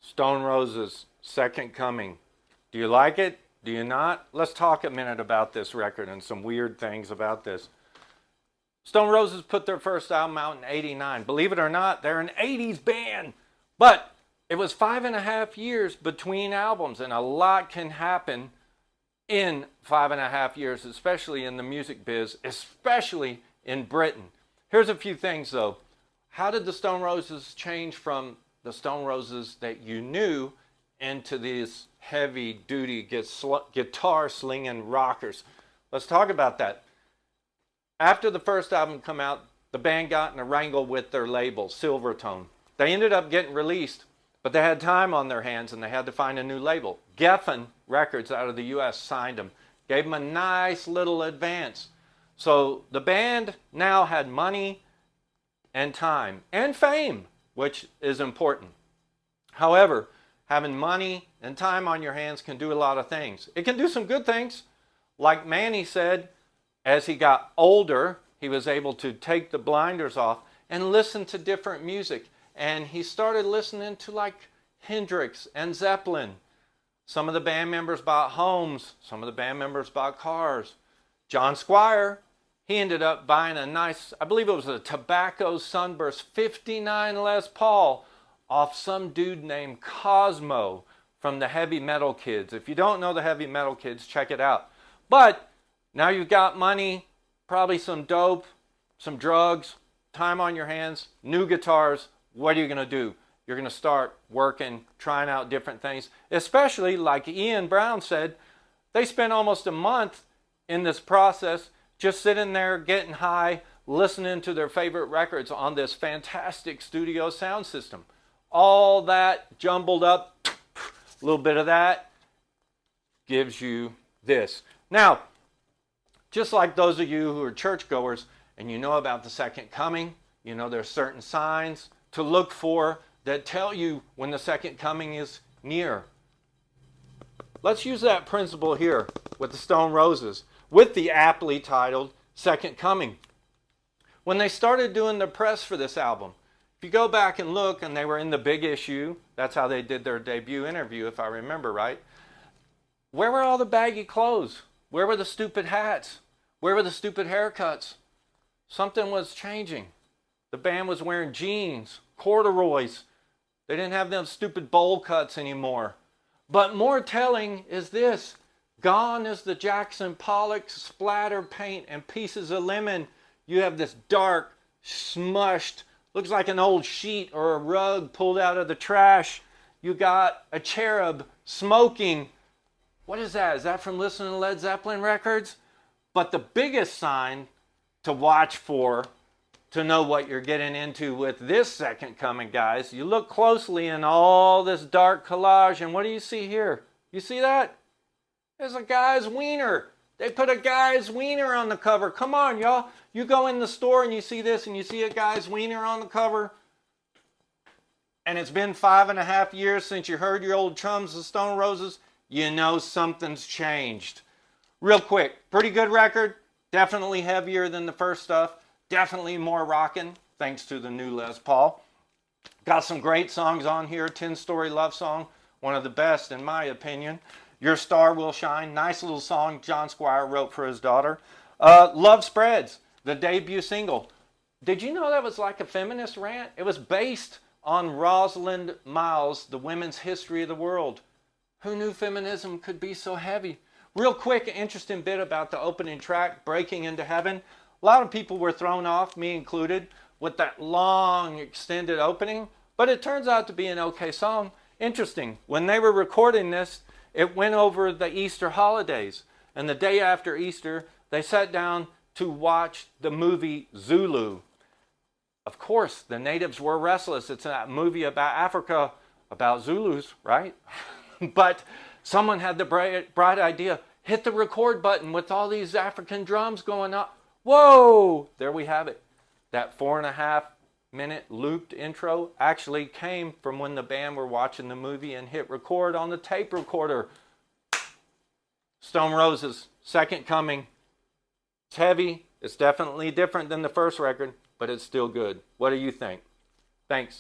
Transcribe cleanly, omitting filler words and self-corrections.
Stone Roses, Second Coming. Do you like it? Do you not? Let's talk a minute about this record and some weird things about this. Stone Roses put their first album out in '89. Believe it or not, they're an '80s band. But it was 5.5 years between albums, and a lot can happen in 5.5 years, especially in the music biz, especially in Britain. Here's a few things though. How did the Stone Roses change from the Stone Roses that you knew into these heavy-duty guitar slinging rockers? Let's talk about that. After the first album come out, the band got in a wrangle with their label, Silvertone. They ended up getting released, but they had time on their hands and they had to find a new label. Geffen Records out of the US signed them, gave them a nice little advance. So the band now had money and time and fame, which is important. However, having money and time on your hands can do a lot of things. It can do some good things. Like Manny said, as he got older, he was able to take the blinders off and listen to different music. And he started listening to like Hendrix and Zeppelin. Some of the band members bought homes. Some of the band members bought cars. John Squire, he ended up buying a nice, I believe it was a Tobacco Sunburst 59 Les Paul off some dude named Cosmo from the Heavy Metal Kids. If you don't know the Heavy Metal Kids, check it out. But now you've got money, probably some dope, some drugs, time on your hands, new guitars. What are you going to do? You're going to start working, trying out different things. Especially, like Ian Brown said, they spent almost a month in this process just sitting there getting high, listening to their favorite records on this fantastic studio sound system. All that jumbled up, a little bit of that, gives you this. Now, just like those of you who are churchgoers and you know about the second coming, you know there's certain signs to look for that tell you when the second coming is near. Let's use that principle here with the Stone Roses, with the aptly titled Second Coming. When they started doing the press for this album, if you go back and look, and they were in the Big Issue, that's how they did their debut interview, if I remember right. Where were all the baggy clothes? Where were the stupid hats? Where were the stupid haircuts? Something was changing. The band was wearing jeans, corduroys. They didn't have them stupid bowl cuts anymore. But more telling is this. Gone is the Jackson Pollock splatter paint and pieces of lemon. You have this dark, smushed, looks like an old sheet or a rug pulled out of the trash. You got a cherub smoking. What is that? Is that from listening to Led Zeppelin records? But the biggest sign to watch for, to know what you're getting into with this second coming, guys, you look closely in all this dark collage, and what do you see here? You see that? There's a guy's wiener. They put a guy's wiener on the cover. Come on, y'all. You go in the store and you see this and you see a guy's wiener on the cover. And it's been 5.5 years since you heard your old chums, the Stone Roses. You know something's changed. Real quick, pretty good record. Definitely heavier than the first stuff. Definitely more rockin', thanks to the new Les Paul. Got some great songs on here. 10-Story Love Song, one of the best in my opinion. Your Star Will Shine, nice little song John Squire wrote for his daughter. Love Spreads, the debut single. Did you know that was like a feminist rant? It was based on Rosalind Miles' The Women's History of the World. Who knew feminism could be so heavy? Real quick, interesting bit about the opening track, Breaking Into Heaven. A lot of people were thrown off, me included, with that long extended opening, but it turns out to be an okay song. Interesting, when they were recording this, it went over the Easter holidays, and the day after Easter, they sat down to watch the movie Zulu. Of course, the natives were restless. It's a movie about Africa, about Zulus, right? But someone had the bright idea, hit the record button with all these African drums going up. Whoa! There we have it. That 4.5-minute looped intro actually came from when the band were watching the movie and hit record on the tape recorder. Stone Roses, Second Coming. It's heavy. It's definitely different than the first record, but it's still good. What do you think? Thanks.